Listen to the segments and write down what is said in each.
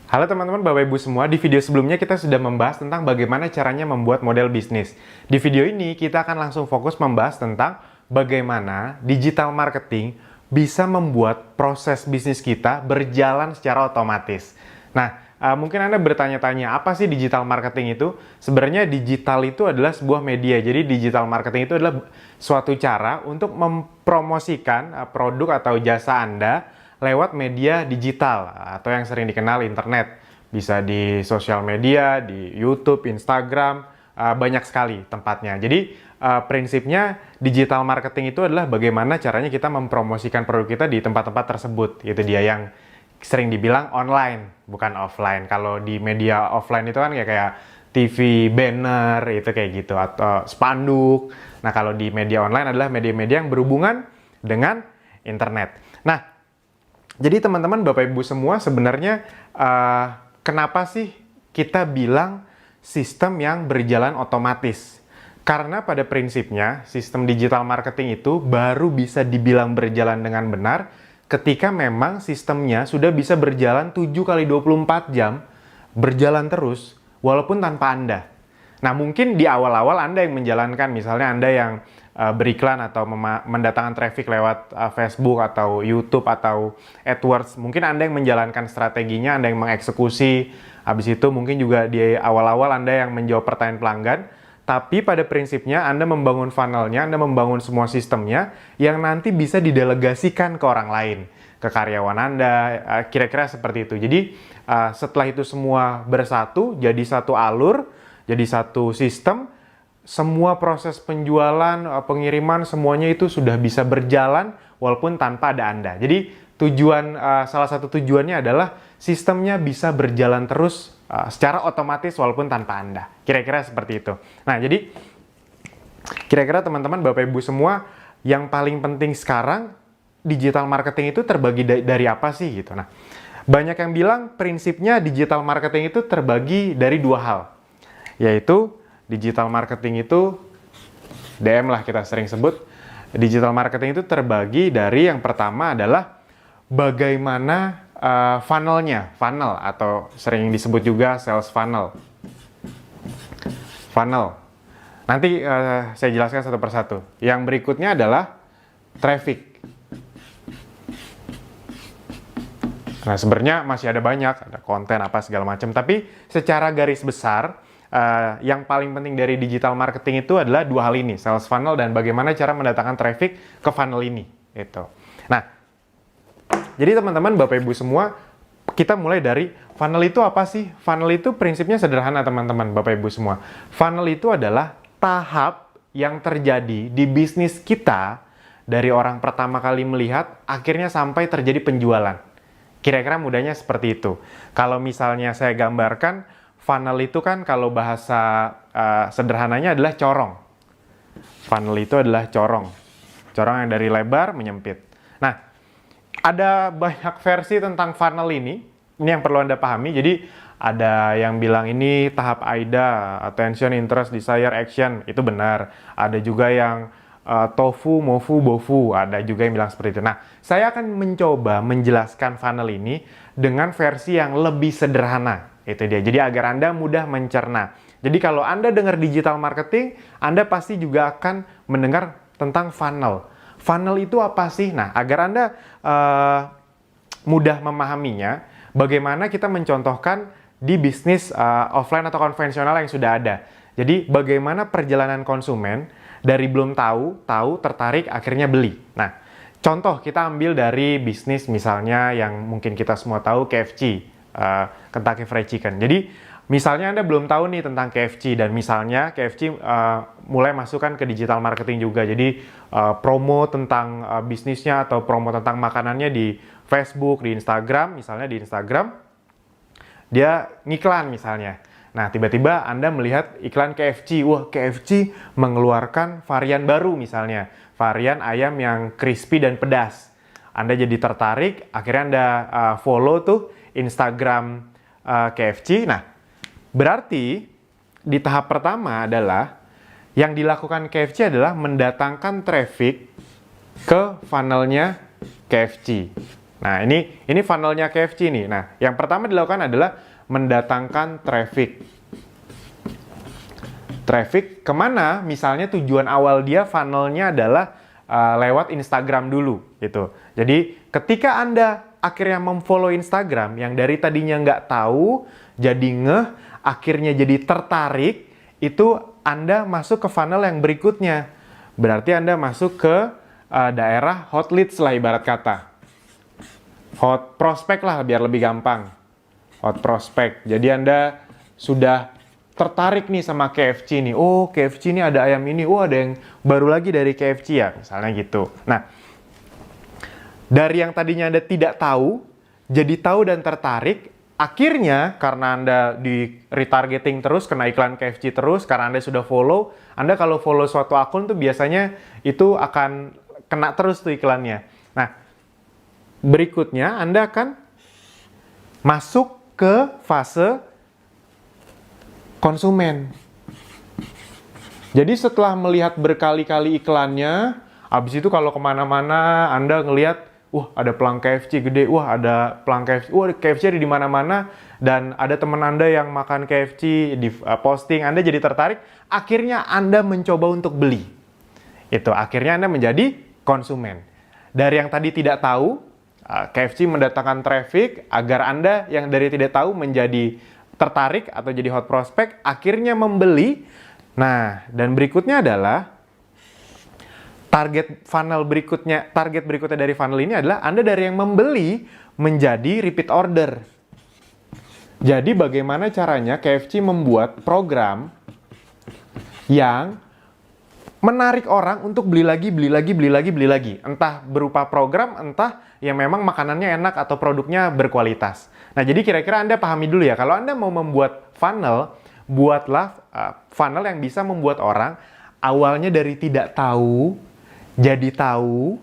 Halo teman-teman, Bapak Ibu semua. Di video sebelumnya kita sudah membahas tentang bagaimana caranya membuat model bisnis. Di video ini kita akan langsung fokus membahas tentang bagaimana digital marketing bisa membuat proses bisnis kita berjalan secara otomatis. Nah, mungkin Anda bertanya-tanya, apa sih digital marketing itu? Sebenarnya digital itu adalah sebuah media. Jadi digital marketing itu adalah suatu cara untuk mempromosikan produk atau jasa Anda lewat media digital atau yang sering dikenal internet. Bisa di sosial media, di YouTube, Instagram, banyak sekali tempatnya. Jadi prinsipnya digital marketing itu adalah bagaimana caranya kita mempromosikan produk kita di tempat-tempat tersebut. Itu dia yang sering dibilang online, bukan offline. Kalau di media offline itu kan kayak TV, banner, itu kayak gitu, atau spanduk. Nah, kalau di media online adalah media-media yang berhubungan dengan internet. Nah, jadi teman-teman, Bapak Ibu semua, sebenarnya kenapa sih kita bilang sistem yang berjalan otomatis? Karena pada prinsipnya, sistem digital marketing itu baru bisa dibilang berjalan dengan benar ketika memang sistemnya sudah bisa berjalan 7 kali 24 jam, berjalan terus, walaupun tanpa Anda. Nah, mungkin di awal-awal Anda yang menjalankan, misalnya Anda yang beriklan atau mendatangkan traffic lewat Facebook atau YouTube atau AdWords. Mungkin Anda yang menjalankan strateginya, Anda yang mengeksekusi. Habis itu mungkin juga di awal-awal Anda yang menjawab pertanyaan pelanggan. Tapi pada prinsipnya Anda membangun funnelnya, Anda membangun semua sistemnya yang nanti bisa didelegasikan ke orang lain, ke karyawan Anda, kira-kira seperti itu. Jadi setelah itu semua bersatu, jadi satu alur, jadi satu sistem, semua proses penjualan, pengiriman, semuanya itu sudah bisa berjalan walaupun tanpa ada Anda. Jadi salah satu tujuannya adalah sistemnya bisa berjalan terus secara otomatis walaupun tanpa Anda. Kira-kira seperti itu. Nah, jadi kira-kira teman-teman, Bapak Ibu semua, yang paling penting sekarang digital marketing itu terbagi dari apa sih gitu. Nah, banyak yang bilang prinsipnya digital marketing itu terbagi dari dua hal, yaitu digital marketing itu, DM lah kita sering sebut, digital marketing itu terbagi dari yang pertama adalah bagaimana funnel atau sering disebut juga sales funnel. Nanti saya jelaskan satu persatu. Yang berikutnya adalah traffic. Nah, sebenarnya masih ada banyak, ada konten apa segala macam, tapi secara garis besar yang paling penting dari digital marketing itu adalah dua hal ini, sales funnel dan bagaimana cara mendatangkan traffic ke funnel ini. Itu. Nah, jadi teman-teman, Bapak Ibu semua, kita mulai dari funnel itu apa sih? Funnel itu prinsipnya sederhana teman-teman, Bapak Ibu semua. Funnel itu adalah tahap yang terjadi di bisnis kita dari orang pertama kali melihat, akhirnya sampai terjadi penjualan. Kira-kira mudahnya seperti itu. Kalau misalnya saya gambarkan, funnel itu kan kalau bahasa sederhananya adalah corong. Funnel itu adalah corong. Corong yang dari lebar menyempit. Nah, ada banyak versi tentang funnel ini. Ini yang perlu Anda pahami. Jadi, ada yang bilang ini tahap AIDA, attention, interest, desire, action. Itu benar. Ada juga yang tofu, mofu, bofu. Ada juga yang bilang seperti itu. Nah, saya akan mencoba menjelaskan funnel ini dengan versi yang lebih sederhana. Itu dia. Jadi agar Anda mudah mencerna. Jadi kalau Anda dengar digital marketing, Anda pasti juga akan mendengar tentang funnel. Funnel itu apa sih? Nah, agar Anda mudah memahaminya, bagaimana kita mencontohkan di bisnis offline atau konvensional yang sudah ada. Jadi bagaimana perjalanan konsumen dari belum tahu, tertarik, akhirnya beli. Nah, contoh kita ambil dari bisnis misalnya yang mungkin kita semua tahu, KFC. Kentucky Fried Chicken. Jadi misalnya Anda belum tahu nih tentang KFC dan misalnya KFC mulai masukkan ke digital marketing juga. Jadi promo tentang bisnisnya atau promo tentang makanannya di Facebook, di Instagram, misalnya di Instagram dia ngiklan misalnya. Nah, tiba-tiba Anda melihat iklan KFC. Wah, KFC mengeluarkan varian baru misalnya. Varian ayam yang crispy dan pedas. Anda jadi tertarik, akhirnya Anda follow tuh Instagram KFC. Nah, berarti di tahap pertama adalah yang dilakukan KFC adalah mendatangkan traffic ke funnelnya KFC. Nah, ini funnelnya KFC nih. Nah, yang pertama dilakukan adalah mendatangkan traffic. Traffic kemana? Misalnya tujuan awal dia funnelnya adalah lewat Instagram dulu, gitu. Jadi, ketika Anda akhirnya memfollow Instagram, yang dari tadinya nggak tahu, jadi ngeh, akhirnya jadi tertarik, itu Anda masuk ke funnel yang berikutnya. Berarti Anda masuk ke daerah hot leads lah ibarat kata. Hot prospect lah biar lebih gampang. Hot prospect. Jadi Anda sudah tertarik nih sama KFC nih. Oh, KFC ini ada ayam ini. Oh, ada yang baru lagi dari KFC ya. Misalnya gitu. Nah, dari yang tadinya Anda tidak tahu, jadi tahu dan tertarik. Akhirnya, karena Anda di retargeting terus, kena iklan KFC terus, karena Anda sudah follow, Anda kalau follow suatu akun tuh biasanya itu akan kena terus tuh iklannya. Nah, berikutnya Anda akan masuk ke fase konsumen. Jadi setelah melihat berkali-kali iklannya, habis itu kalau kemana-mana Anda ngelihat, wah ada pelang KFC gede, wah ada pelang KFC, wah KFC ada di mana-mana, dan ada teman Anda yang makan KFC di posting, Anda jadi tertarik, akhirnya Anda mencoba untuk beli. Itu akhirnya Anda menjadi konsumen. Dari yang tadi tidak tahu, KFC mendatangkan traffic agar Anda yang dari tidak tahu menjadi tertarik atau jadi hot prospect, akhirnya membeli. Nah, dan berikutnya adalah target berikutnya dari funnel ini adalah Anda dari yang membeli menjadi repeat order. Jadi bagaimana caranya KFC membuat program yang menarik orang untuk beli lagi. Entah berupa program, entah yang memang makanannya enak atau produknya berkualitas. Nah, jadi kira-kira Anda pahami dulu ya, kalau Anda mau membuat funnel, buatlah funnel yang bisa membuat orang awalnya dari tidak tahu, jadi tahu,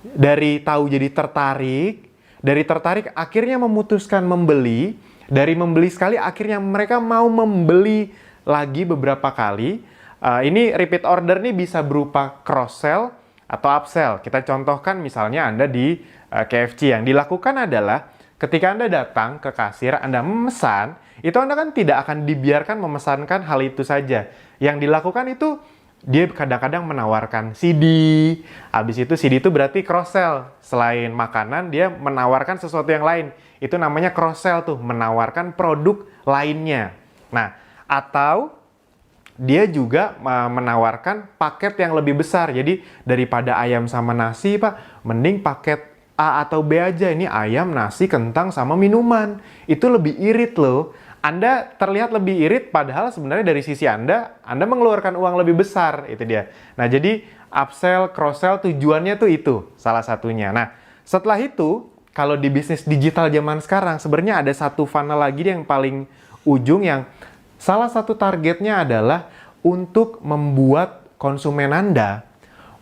dari tahu jadi tertarik, dari tertarik akhirnya memutuskan membeli, dari membeli sekali akhirnya mereka mau membeli lagi beberapa kali. Ini repeat order nih bisa berupa cross-sell atau upsell. Kita contohkan misalnya Anda di KFC, yang dilakukan adalah ketika Anda datang ke kasir, Anda memesan, itu Anda kan tidak akan dibiarkan memesankan hal itu saja. Yang dilakukan itu, dia kadang-kadang menawarkan CD. Habis itu CD itu berarti cross-sell. Selain makanan, dia menawarkan sesuatu yang lain. Itu namanya cross-sell tuh, menawarkan produk lainnya. Nah, atau dia juga menawarkan paket yang lebih besar. Jadi, daripada ayam sama nasi, Pak, mending paket A atau B aja. Ini ayam, nasi, kentang, sama minuman. Itu lebih irit loh. Anda terlihat lebih irit, padahal sebenarnya dari sisi Anda mengeluarkan uang lebih besar. Itu dia. Nah, jadi upsell, cross-sell tujuannya tuh itu, salah satunya. Nah, setelah itu, kalau di bisnis digital zaman sekarang, sebenarnya ada satu funnel lagi yang paling ujung, yang salah satu targetnya adalah untuk membuat konsumen Anda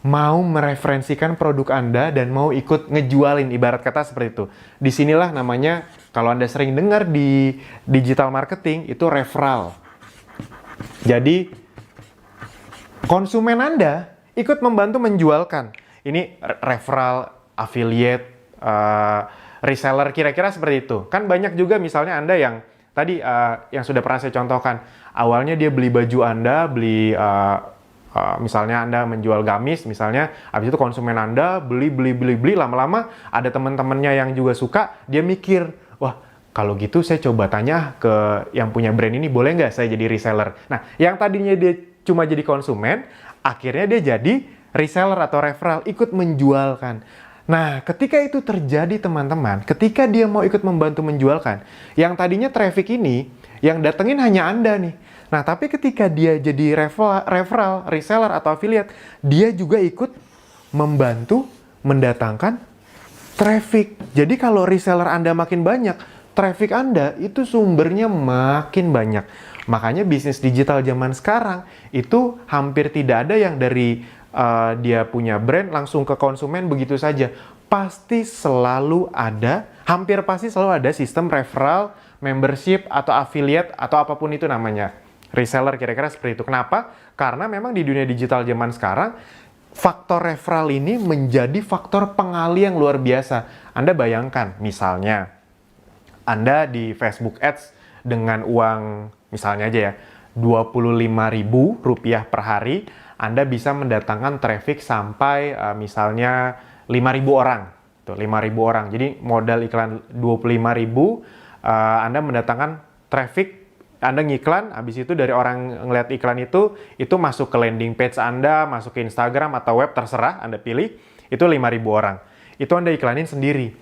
mau mereferensikan produk Anda dan mau ikut ngejualin, ibarat kata seperti itu. Disinilah namanya, kalau Anda sering dengar di digital marketing, itu referral. Jadi, konsumen Anda ikut membantu menjualkan. Ini referral, affiliate, reseller, kira-kira seperti itu. Kan banyak juga misalnya Anda yang tadi yang sudah pernah saya contohkan. Awalnya dia beli baju Anda, beli misalnya Anda menjual gamis, misalnya, habis itu konsumen Anda beli, lama-lama ada teman-temannya yang juga suka, dia mikir, wah, kalau gitu saya coba tanya ke yang punya brand ini, boleh nggak saya jadi reseller? Nah, yang tadinya dia cuma jadi konsumen, akhirnya dia jadi reseller atau referral, ikut menjualkan. Nah, ketika itu terjadi teman-teman, ketika dia mau ikut membantu menjualkan, yang tadinya traffic ini, yang datengin hanya Anda nih. Nah, tapi ketika dia jadi referral, reseller, atau affiliate, dia juga ikut membantu mendatangkan traffic. Jadi kalau reseller Anda makin banyak, traffic Anda itu sumbernya makin banyak. Makanya bisnis digital zaman sekarang itu hampir tidak ada yang dari dia punya brand langsung ke konsumen begitu saja. Pasti selalu ada, hampir pasti selalu ada sistem referral, membership, atau affiliate, atau apapun itu namanya. Reseller, kira-kira seperti itu. Kenapa? Karena memang di dunia digital zaman sekarang, faktor referral ini menjadi faktor pengali yang luar biasa. Anda bayangkan, misalnya Anda di Facebook Ads dengan uang, misalnya aja ya, Rp25.000 per hari, Anda bisa mendatangkan traffic sampai misalnya 5.000 orang. Tuh, 5.000 orang. Jadi modal iklan 25.000, Anda mendatangkan traffic. Anda ngiklan, habis itu dari orang ngeliat iklan itu masuk ke landing page Anda, masuk ke Instagram atau web, terserah Anda pilih, itu 5.000 orang. Itu Anda iklanin sendiri.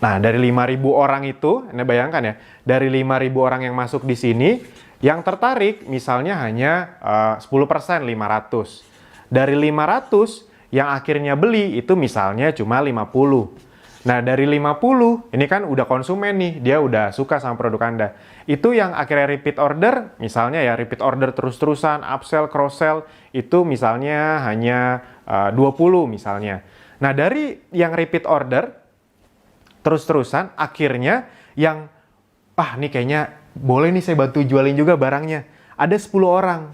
Nah, dari 5.000 orang itu, Anda bayangkan ya, dari 5.000 orang yang masuk di sini, yang tertarik misalnya hanya 10%, 500. Dari 500, yang akhirnya beli itu misalnya cuma 50. Nah, dari 50, ini kan udah konsumen nih, dia udah suka sama produk Anda. Itu yang akhirnya repeat order, misalnya ya repeat order terus-terusan, upsell, cross-sell, itu misalnya hanya 20 misalnya. Nah, dari yang repeat order, terus-terusan, akhirnya yang, ini kayaknya boleh nih saya bantu jualin juga barangnya. Ada 10 orang.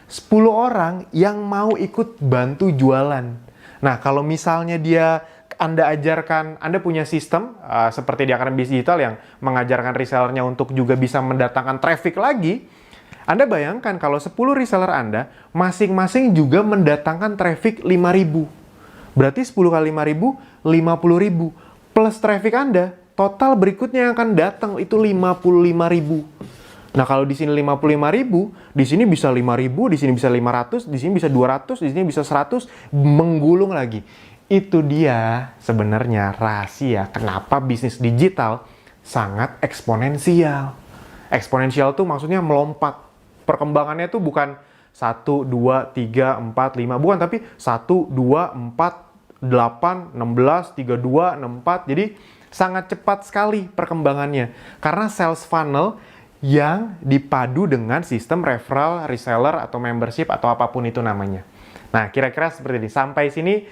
10 orang yang mau ikut bantu jualan. Nah, kalau misalnya Anda ajarkan, Anda punya sistem seperti di Akademi Bisnis Digital yang mengajarkan resellernya untuk juga bisa mendatangkan traffic lagi. Anda bayangkan kalau 10 reseller Anda masing-masing juga mendatangkan traffic 5.000. Berarti 10 kali 5.000, 50.000. Plus traffic Anda, total berikutnya yang akan datang itu 55.000. Nah, kalau di sini 55.000, di sini bisa 5.000, di sini bisa 500, di sini bisa 200, di sini bisa 100, menggulung lagi. Itu dia sebenarnya rahasia kenapa bisnis digital sangat eksponensial. Eksponensial tuh maksudnya melompat. Perkembangannya tuh bukan 1, 2, 3, 4, 5, bukan, tapi 1, 2, 4, 8, 16, 32, 64. Jadi sangat cepat sekali perkembangannya. Karena sales funnel yang dipadu dengan sistem referral, reseller, atau membership, atau apapun itu namanya. Nah, kira-kira seperti ini. Sampai sini,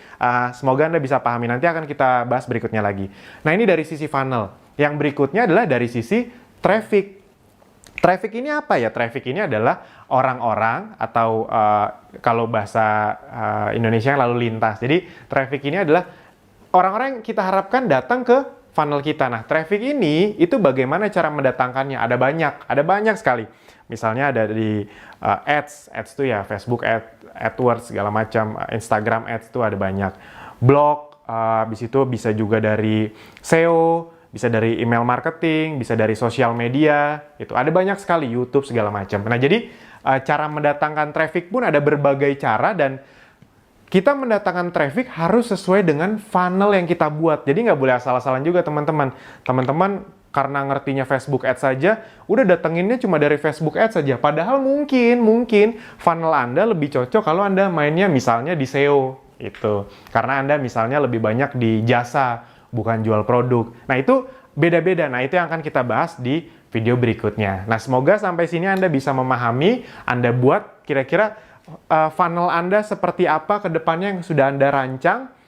semoga Anda bisa pahami. Nanti akan kita bahas berikutnya lagi. Nah, ini dari sisi funnel. Yang berikutnya adalah dari sisi traffic. Traffic ini apa ya? Traffic ini adalah orang-orang atau kalau bahasa Indonesia lalu lintas. Jadi, traffic ini adalah orang-orang yang kita harapkan datang ke funnel kita. Nah, traffic ini itu bagaimana cara mendatangkannya? Ada banyak sekali. Misalnya ada di ads itu ya Facebook AdWords segala macam, Instagram ads itu ada banyak. Blog, habis itu bisa juga dari SEO, bisa dari email marketing, bisa dari sosial media, itu ada banyak sekali, YouTube segala macam. Nah, jadi cara mendatangkan traffic pun ada berbagai cara dan kita mendatangkan traffic harus sesuai dengan funnel yang kita buat. Jadi nggak boleh asal-asalan juga teman-teman. Teman-teman karena ngertinya Facebook Ads saja, udah datanginnya cuma dari Facebook Ads saja. Padahal mungkin funnel Anda lebih cocok kalau Anda mainnya misalnya di SEO. Itu. Karena Anda misalnya lebih banyak di jasa, bukan jual produk. Nah, itu beda-beda. Nah, itu yang akan kita bahas di video berikutnya. Nah, semoga sampai sini Anda bisa memahami, Anda buat kira-kira funnel Anda seperti apa ke depannya yang sudah Anda rancang.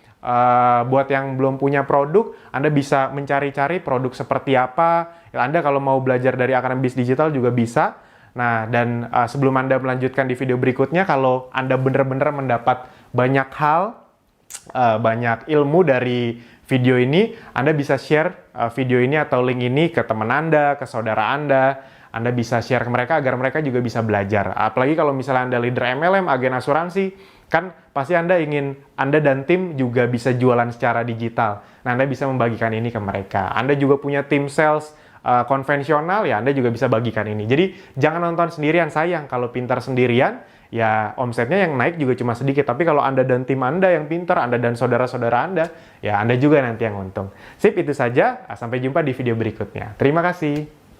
Buat yang belum punya produk, Anda bisa mencari-cari produk seperti apa. Anda kalau mau belajar dari Akademi Bisnis Digital juga bisa. Nah, dan sebelum Anda melanjutkan di video berikutnya, kalau Anda benar-benar mendapat banyak hal, banyak ilmu dari video ini, Anda bisa share video ini atau link ini ke teman Anda, ke saudara Anda. Anda bisa share ke mereka agar mereka juga bisa belajar. Apalagi kalau misalnya Anda leader MLM, agen asuransi, kan pasti Anda ingin Anda dan tim juga bisa jualan secara digital. Nah, Anda bisa membagikan ini ke mereka. Anda juga punya tim sales konvensional, ya Anda juga bisa bagikan ini. Jadi, jangan nonton sendirian, sayang. Kalau pintar sendirian, ya omsetnya yang naik juga cuma sedikit. Tapi kalau Anda dan tim Anda yang pintar, Anda dan saudara-saudara Anda, ya Anda juga nanti yang untung. Sip, itu saja. Sampai jumpa di video berikutnya. Terima kasih.